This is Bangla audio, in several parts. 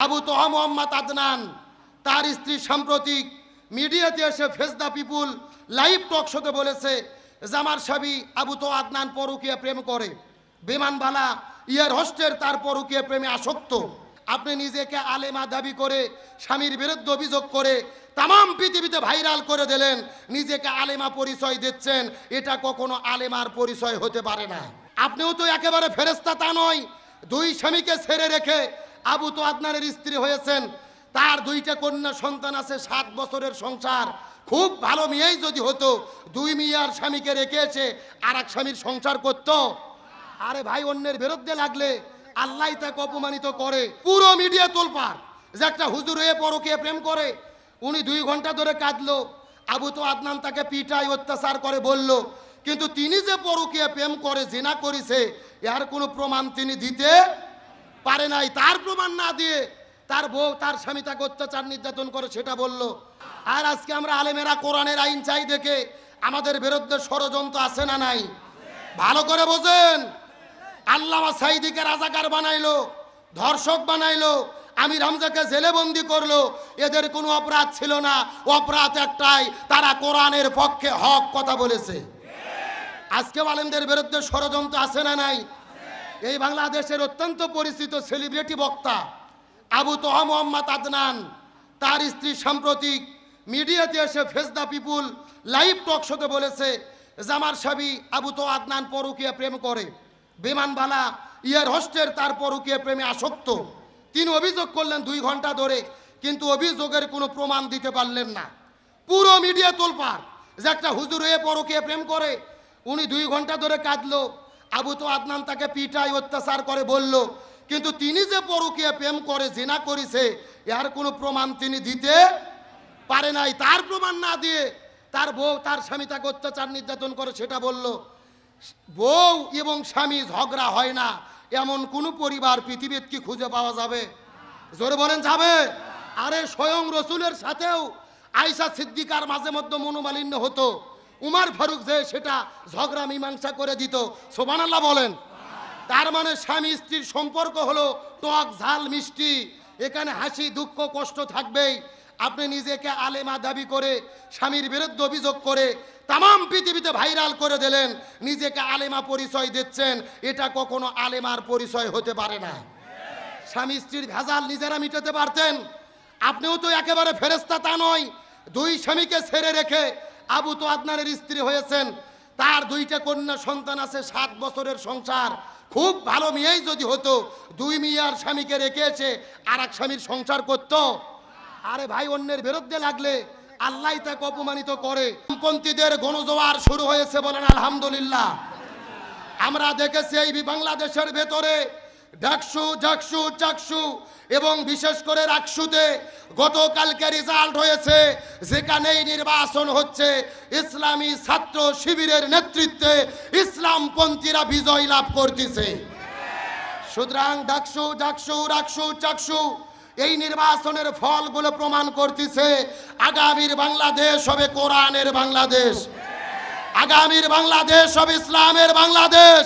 আবু তোহা মোহাম্মদ আদনান তার স্ত্রী সাম্প্রতিক মিডিয়াতে এসে ফেস দ্য পিপুল লাইভ টক শোতে বলেছে জামার স্বামী আবু তোহা আদনান পরকীয়া প্রেম করে, বিমানবালা ইয়ার হোস্টের তার পরকীয়া প্রেমে আসক্ত। আপনি নিজেকে আলেমা দাবি করে স্বামীর বিরুদ্ধে অভিযোগ করে তাম পৃথিবীতে ভাইরাল করে দিলেন, নিজেকে আলেমা পরিচয় দিচ্ছেন। এটা কখনো আলেমার পরিচয় হতে পারে না। আপনিও তো একেবারে ফেরেশতা তা নয়। দুই স্বামীকে ছেড়ে রেখে আবু তোহা আদনানের স্ত্রী হয়েছেন, তার দুইটা কন্যা সন্তান আছে, 7 বছরের সংসার। খুব ভালো মেয়েই যদি হতো, দুই মেয়ার স্বামীকে রেখে এসে আর এক স্বামীর সংসার করতো? আরে ভাই, অন্যের বিরুদ্ধে লাগলে আল্লাহ তাকে অপমানিত করে। পুরো মিডিয়া তোলপাড় যে একটা হুজুর হয়ে পরকীয়া প্রেম করে। উনি 2 ঘন্টা ধরে কাঁদলো, আবু তোহা আদনান তাকে পিটায় অত্যাচার করে বলল, কিন্তু তিনি যে পরকীয়া প্রেম করে জিনা করেছে এর কোনো প্রমাণ তিনি দিতে পারে নাই। তার প্রমাণ না দিয়ে তার বউ তার স্বামী তাকে অত্যাচার নির্যাতন করে সেটা বলল। আর আজকে আমরা আলেমেরা কোরআনের আইন চাই দেখে আমাদের বিরুদ্ধে ষড়যন্ত্র আছে না নাই? ভালো করে বোঝেন। আল্লামা সাঈদীকে রাজাকার বানাইলো, ধর্ষক বানাইলো, আমির হামজাকে জেলে বন্দি করলো। এদের কোনো অপরাধ ছিল না, অপরাধ একটাই, তারা কোরআনের পক্ষে হক কথা বলেছে। আজকে আলেমদের বিরুদ্ধে ষড়যন্ত্র আছে না নাই? এই বাংলাদেশের অত্যন্ত পরিচিত সেলিব্রিটি বক্তা আবু তোহা মোহাম্মদ আদনান তার স্ত্রী সাম্প্রতিক মিডিয়াতে এসে ফেস দ্য পিপুল লাইভ টক শোতে বলেছে জামার স্বামী আবু তোহা আদনান পরকীয়া প্রেম করে, বিমানবালা ইয়ার হোস্টের তার পরকীয়া প্রেমে আসক্ত। তিনি অভিযোগ করলেন 2 ঘন্টা ধরে, কিন্তু অভিযোগের কোনো প্রমাণ দিতে পারলেন না। পুরো মিডিয়া তোলপাড় যে একটা হুজুর হয়ে পরকীয়া প্রেম করে। উনি 2 ঘন্টা ধরে কাঁদলো, আবু তোহা আদনান তাকে পিটায় অত্যাচার করে বলল, কিন্তু তিনি যে পরকীয়া প্রেম করে জিনা করেছে এর কোনো প্রমাণ তিনি দিতে পারে নাই। তার প্রমাণ না দিয়ে তার বউ তার স্বামী তাকে অত্যাচার নির্যাতন করে সেটা বলল। বউ এবং স্বামী ঝগড়া হয় না এমন কোনো পরিবার পৃথিবীতে কি খুঁজে পাওয়া যাবে? জোরে বলেন যাবে? আরে স্বয়ং রসুলের সাথেও আয়েশা সিদ্দিকার মাঝে মধ্যে মনোমালিন্য হতো, উমর ফারুক যে সেটা ঝগড়া মীমাংসা করে দিত। সুবহানাল্লাহ বলেন। তার মানে স্বামী স্ত্রীর সম্পর্ক হলো টক ঝাল মিষ্টি, এখানে হাসি দুঃখ কষ্ট থাকবেই। আপনি নিজেকে আলেমা দাবি করে স্বামীর বিরুদ্ধে অভিযোগ করে তাম পৃথিবীতে ভাইরাল করে দিলেন, নিজেকে আলেমা পরিচয় দিচ্ছেন। এটা কখনো আলেমার পরিচয় হতে পারে না। স্বামী স্ত্রীর ভেজাল নিজেরা মিটাতে পারতেন। আপনিও তো একেবারে ফেরেশতা তা নয়। দুই স্বামীকে ছেড়ে রেখে আবু তোহা আদনানের স্ত্রী হয়েছেন, তার দুইটা কন্যা সন্তান আছে, 7 বছরের সংসার। খুব ভালো মেয়েই যদি হতো, দুই মেয়ার স্বামীকে রেখে এসে আর এক স্বামীর সংসার করতো? আরে ভাই, অন্যের বিরুদ্ধে লাগলে আল্লাহ তাকে অপমানিত করে। পন্থীদের গণজোয়ার শুরু হয়েছে, বলেন আলহামদুলিল্লাহ। আমরা দেখেছি এই বাংলাদেশের ভেতরে ডাকসু জাকসু চাকসু এবং বিশেষ করে রাকসুতে গতকালকে রেজাল্ট হয়েছে, যেখানেই নির্বাচন হচ্ছে ইসলামী ছাত্র শিবিরের নেতৃত্বে ইসলামপন্থীরা বিজয় লাভ করতেছে। সুতরাং ডাকসু জাকসু রাকসু চাকসু এই নির্বাচনের ফলগুলো প্রমাণ করতেছে আগামীর বাংলাদেশ হবে কোরআনের বাংলাদেশ, আগামীর বাংলাদেশ হবে ইসলামের বাংলাদেশ।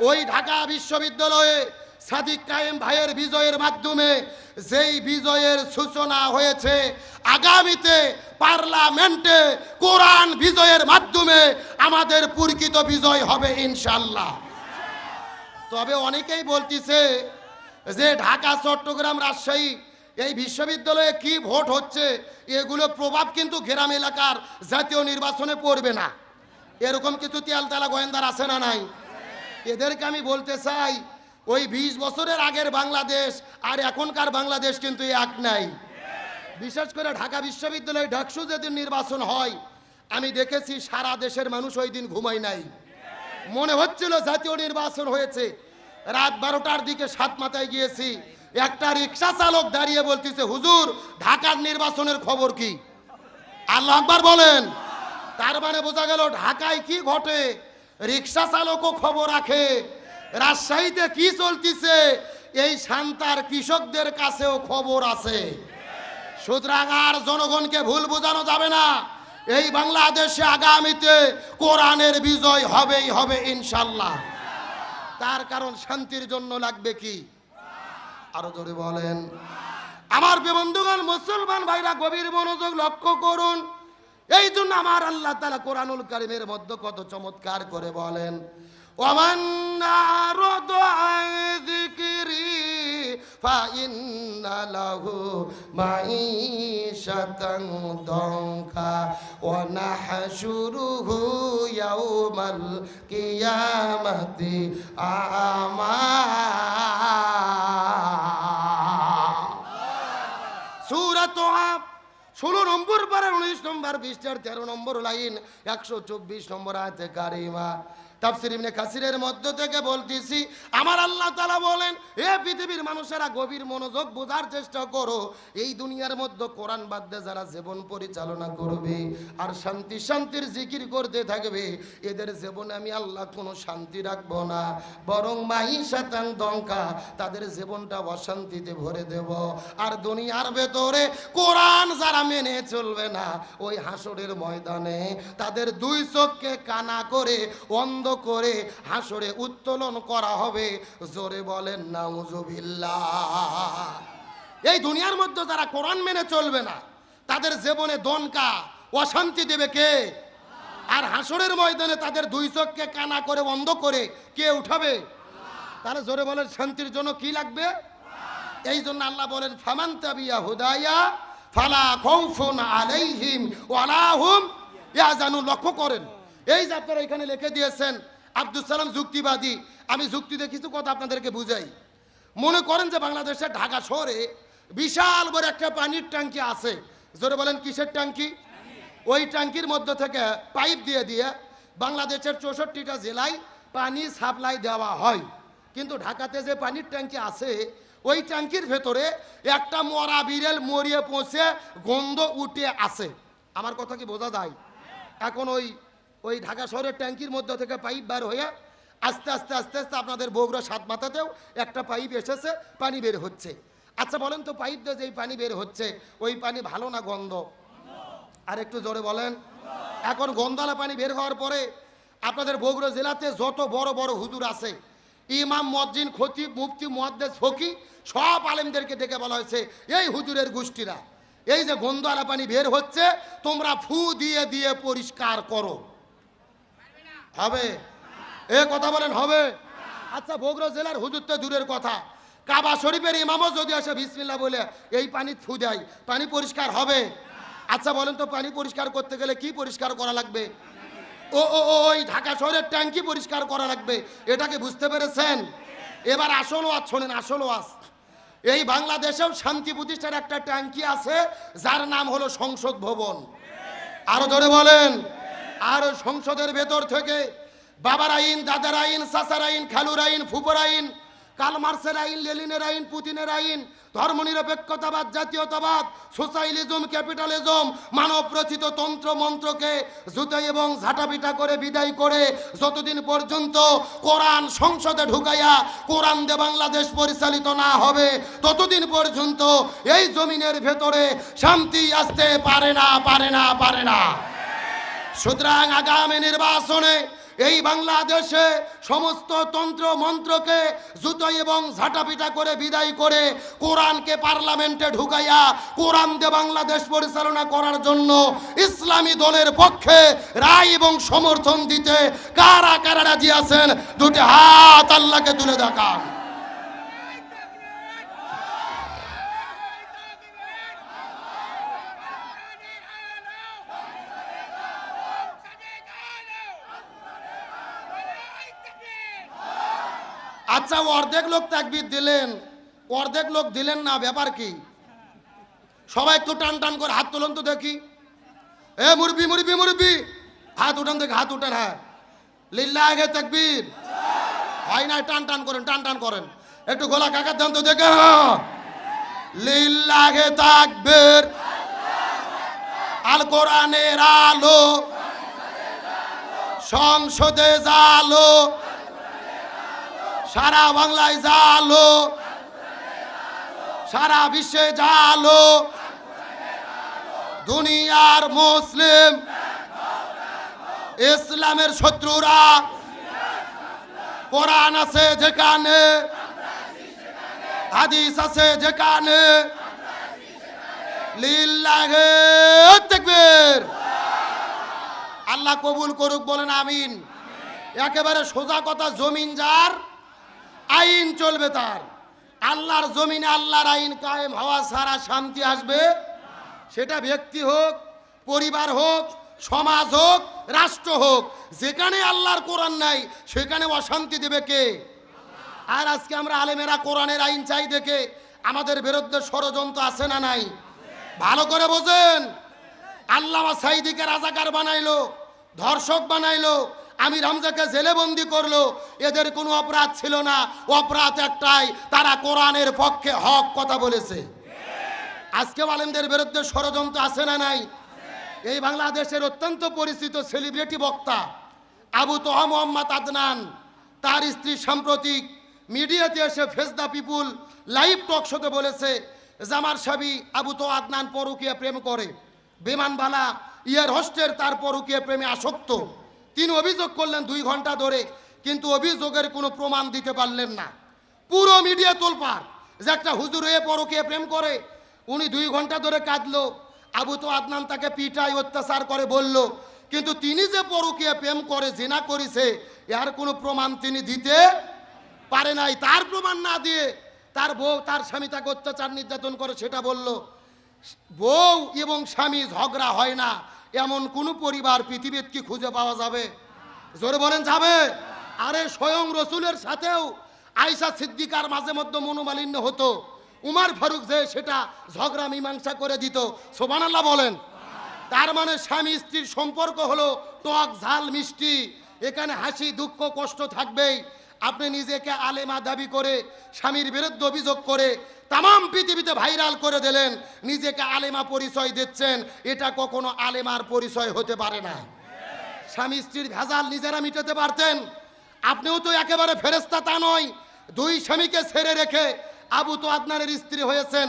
ওই ঢাকা বিশ্ববিদ্যালয়ে সাদিক কায়েম ভাইয়ের বিজয়ের মাধ্যমে যেই বিজয়ের সূচনা হয়েছে, আগামীতে পার্লামেন্টে কোরআন বিজয়ের মাধ্যমে আমাদের প্রকৃত বিজয় হবে ইনশাআল্লাহ। তবে অনেকেই বলতেছে যে ঢাকা চট্টগ্রাম রাজশাহী এই বিশ্ববিদ্যালয়ে কি ভোট হচ্ছে এগুলো প্রভাব কিন্তু গ্রাম এলাকার জাতীয় নির্বাচনে পড়বে না। এরকম কিছু তেলতেলা গোয়েন্দার আছে না নাই? এদেরকে আমি বলতে চাই, ওই 20 বছরের আগের বাংলাদেশ আর এখনকার বাংলাদেশ কিন্তু এক নাই। বিশেষ করে ঢাকা বিশ্ববিদ্যালয়ে ডাকসু যেদিন নির্বাচন হয়, আমি দেখেছি সারা দেশের মানুষ ওই দিন ঘুমায় নাই। মনে হচ্ছিল জাতীয় নির্বাচন হয়েছে। রাত 12টার দিকে সাতমাথায় গিয়েছি, একটা রিক্সা চালক দাঁড়িয়ে বলতেছে, হুজুর ঢাকার নির্বাচনের খবর কি? আল্লাহু আকবার বলেন। তার মানে বোঝা গেল ঢাকায় কি ঘটে রিক্সা চালকও খবর রাখে, রাজশাহীতে কি চলতেছে এই সান্তার কৃষকদের কাছেও খবর আছে। সুতরাং আর জনগণকে ভুল বোঝানো যাবে না। এই বাংলাদেশে আগামীতে কোরআনের বিজয় হবেই হবে ইনশাআল্লাহ। তার কারণ শান্তির জন্য লাগবে কি? আরো জোরে বলেন। আমার বন্ধুগণ, মুসলমান ভাইরা গভীর মনোযোগ লক্ষ্য করুন। এই জন্য আমার আল্লাহ তাআলা কোরআনুল কারীমের মধ্যে কত চমৎকার করে বলেন, ওয়ামান আরাদা আন যিকরি ফাইন্না লাহু মাঈশাতান দানকা ওয়া নাহশুরুহু ইয়াওমাল কিয়ামাতি আমা। সূরা তোহা 16 নম্বর পারার 19 নম্বর 20 13 নম্বর লাইন 124 নম্বর আয়াতে কারিমা। তাফসীর ইবনে কাসিরের মধ্য থেকে বলতেছি, আমার আল্লাহ তাআলা বলেন, এ পৃথিবীর মানুষেরা গভীর মনোযোগ বোঝার চেষ্টা করো। এই দুনিয়ার মধ্যে কোরআন বাদ দিয়ে যারা জীবন পরিচালনা করবে আর শান্তির জিকির করতে থাকবে, এদের জীবনে আমি আল্লাহ কোনো শান্তি রাখবো না, বরং মাঈশাতান দঙ্কা, তাদের জীবনটা অশান্তিতে ভরে দেব। আর দুনিয়ার ভেতরে কোরআন যারা মেনে চলবে না, ওই হাসরের ময়দানে তাদের দুই চোখকে কানা করে অন্ধ করে হাসরে উত্তোলন করা হবে। জোরে বলেন নাউজুবিল্লাহ। এই দুনিয়ার মধ্যে যারা কোরআন মেনে চলবে না, তাদের জীবনে দনকা অশান্তি দেবে কে? আর হাসরের ময়দানে তাদের দুই চোখকে কানা করে অন্ধ করে কে উঠাবে? তাহলে জোরে বলেন, শান্তির জন্য কি লাগবে? এই জন্য আল্লাহ বলেন, ফামান তাবিয়া হুদায়া ফালা খাউফুন আলাইহিম ওয়ালা হুম ইয়াহজানুন। লক্ষ্য করেন, এই যে আপনারা এখানে লিখে দিয়েছেন আব্দুল সালাম যুক্তিবাদী, আমি যুক্তি দিয়ে কিছু কথা আপনাদেরকে বুঝাই। মনে করেন যে বাংলাদেশের ঢাকা শহরে বিশাল বড় একটা পানির ট্যাঙ্কি আছে। জোরে বলেন, কিসের ট্যাঙ্কি? ওই ট্যাঙ্কির মধ্য থেকে পাইপ দিয়ে দিয়ে বাংলাদেশের 64টা জেলায় পানি সাপ্লাই দেওয়া হয়। কিন্তু ঢাকাতে যে পানির ট্যাঙ্কি আছে, ওই ট্যাঙ্কির ভেতরে একটা মরা বিড়াল মরিয়ে পৌঁছে গন্ধ উঠে আছে। আমার কথা কি বোঝা যায়? এখন ওই ঢাকা শহরের ট্যাঙ্কির মধ্যে থেকে পাইপ বার হয়ে আস্তে আস্তে আস্তে আস্তে আপনাদের বগুড়া সাত মাথাতেও একটা পাইপ এসেছে, পানি বের হচ্ছে। আচ্ছা বলেন তো, পাইপ দিয়ে যেই পানি বের হচ্ছে, ওই পানি ভালো না গন্ধ? আর একটু জোরে বলেন। এখন গন্ধালা পানি বের হওয়ার পরে আপনাদের বগুড়া জেলাতে যত বড় বড় হুজুর আছে, ইমাম, মুয়াজ্জিন, খতিব, মুফতি, মুহাদ্দিস, ফকি, সব আলেমদেরকে ডেকে বলা হয়েছে, এই হুজুরের গোষ্ঠীরা, এই যে গন্ধালা পানি বের হচ্ছে, তোমরা ফু দিয়ে দিয়ে পরিষ্কার করো। হবে? এ কথা বলেন, হবে? আচ্ছা, বগুড়া জেলার হুজুর তো দূরের কথা, কাবা শরীফের ইমামও যদি আসে বিসমিল্লাহ বলে এই পানি ফু দেয়, পানি পরিষ্কার হবে? আচ্ছা বলেন তো, পানি পরিষ্কার করতে গেলে কি পরিষ্কার করা লাগবে? ওই ঢাকা শহরের ট্যাঙ্কি পরিষ্কার করা লাগবে। এটাকে বুঝতে পেরেছেন? এবার আসল ওয়াজ শোনেন, আসল ওয়াজ। এই বাংলাদেশেও শান্তি প্রতিষ্ঠার একটা ট্যাঙ্কি আছে, যার নাম হলো সংসদ ভবন। আরো ধরে বলেন। আর সংসদের ভেতর থেকে বাবার আইন, দাদার আইন, চাচার আইন, খালুর আইন, ফুপুর আইন, কার্ল মার্ক্সের আইন, লেনিনের আইন, পুতিনের আইন, ধর্মনিরপেক্ষতাবাদ, জাতীয়তাবাদ, সোশ্যালিজম, ক্যাপিটালিজম, মানব রচিত তন্ত্র মন্ত্রকে জুতাই এবং ঝাঁটাপিটা করে বিদায় করে যতদিন পর্যন্ত কোরআন সংসদে ঢুকাইয়া কোরআন দিয়ে বাংলাদেশ পরিচালিত না হবে, ততদিন পর্যন্ত এই জমিনের ভেতরে শান্তি আসতে পারে না, পারে না, পারে না। সুতরাং আগামী নির্বাচনে এই বাংলাদেশে সমস্ত তন্ত্র মন্ত্রকে জুতো এবং ঝাঁটাপিটা করে বিদায় করে কোরআনকে পার্লামেন্টে ঢুকাইয়া কোরআন দিয়ে বাংলাদেশ পরিচালনা করার জন্য ইসলামী দলের পক্ষে রায় এবং সমর্থন দিতে কারা কারা রাজি আছেন? দুটি হাত আল্লাহকে তুলে দেখান। আচ্ছা, অর্ধেক লোক তাকবীর দিলেন, অর্ধেক লোক দিলেন না, ব্যাপার কি? সবাই একটু টান টান করে হাত তুলেন তো দেখি। এ মুরবি মুরবি মুরবি, হাত উঠান দেখি, হাত উঠান। হ্যাঁ, লিল্লাহে তাকবীর। হয় না? টান টান করেন, টান টান করেন। একটু গলা কাকার দেন তো দেখে। লিল্লাহে তাকবীর। আল কোরআনের আলো, সংসদে জালো, সারা বাংলায় জালো, সারা বিশ্বে জালো, দুনিয়ার মুসলিম ইসলামের শত্রুরা কোরআন আছে যেখানে হাদিস আছে যেখানে লিল্লাহে তাকবীর। আল্লাহ কবুল করুক, বলেন আমিন। একেবারে সোজা কথা, জমিন যার আইন চলবে তার। আল্লাহর জমিনে আল্লাহর আইন কায়েম হওয়া ছাড়া শান্তি আসবে? সেটা ব্যক্তি হোক, পরিবার হোক, সমাজ হোক, রাষ্ট্র হোক, যেখানে আল্লাহর কোরআন নাই সেখানে অশান্তি দেবে কে? আর আজকে আমরা আলেমেরা কোরআনের আইন চাই দেখে আমাদের বিরুদ্ধে ষড়যন্ত্র আছে না নাই? ভালো করে বোঝেন। আল্লামা সাইদিকে রাজাকার বানাইলো, ধর্ষক বানাইলো, আমির হামজাকে জেলে বন্দি করলো, এদের কোনো অপরাধ ছিল না। অপরাধ একটাই, তারা কোরআনের পক্ষে হক কথা বলেছে। আজকে আলেমদের বিরুদ্ধে ষড়যন্ত্র আছে না নাই? এই বাংলাদেশের অত্যন্ত পরিচিত সেলিব্রিটি বক্তা আবু তোহা মোহাম্মদ আদনান, তার স্ত্রী সাম্প্রতিক মিডিয়াতে এসে ফেস দ্য পিপুল লাইভ টক শোতে বলেছে যে আমার স্বামী আবু তোহা আদনান পরকীয়া প্রেম করে, বিমানবালা ইয়ার হোস্টের তার পরকীয়া প্রেমে আসক্ত। তিনি অভিযোগ করলেন 2 ঘন্টা ধরে, কিন্তু অভিযোগের কোনো প্রমাণ দিতে পারলেন না। পুরো মিডিয়া তোলপাড় যে একটা হুজুর হয়ে পরকীয়া প্রেম করে। উনি 2 ঘন্টা ধরে কাঁদলো, আবু তো আদনান তাকে পিটাই অত্যাচার করে বলল, কিন্তু তিনি যে পরকীয়া প্রেম করে, জিনা করেছে, এর কোনো প্রমাণ তিনি দিতে পারে নাই। তার প্রমাণ না দিয়ে তার বউ, তার স্বামী তাকে অত্যাচার নির্যাতন করে সেটা বলল। বউ এবং স্বামী ঝগড়া হয় না এমন কোন পরিবার পৃথিবীতে কি খুঁজে পাওয়া যাবে? জোরে বলেন যাবে? আরে স্বয়ং রসুলের সাথেও আয়েশা সিদ্দিকার মাঝে মধ্যে মনোমালিন্য হতো, উমর ফারুক যে সেটা ঝগড়া মীমাংসা করে দিত। সুবহানাল্লাহ বলেন। তার মানে স্বামী স্ত্রীর সম্পর্ক হলো টক ঝাল মিষ্টি, এখানে হাসি দুঃখ কষ্ট থাকবেই। আপনি নিজেকে আলেমা দাবি করে স্বামীর বিরুদ্ধে অভিযোগ করে তাম পৃথিবীতে ভাইরাল করে দিলেন, নিজেকে আলেমা পরিচয় দিচ্ছেন, এটা কখনো আলেমার পরিচয় হতে পারে না। স্বামী স্ত্রীর ভেজাল নিজেরা মিটাতে পারতেন। আপনিও তো একেবারে ফেরেশতা তা নয়। 2 স্বামীকে ছেড়ে রেখে আবু তো আদনানের স্ত্রী হয়েছেন।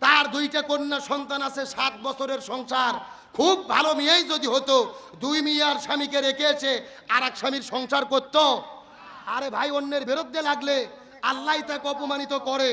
তার 2টা কন্যা সন্তান আছে, 7 বছরের সংসার। খুব ভালো মেয়েই যদি হতো, 2 মেয়ের স্বামীকে রেখে এসে আর এক স্বামীর সংসার করত? আরে ভাই, অন্যের বিরুদ্ধে লাগলে আল্লাহ তাকে অপমানিত করে।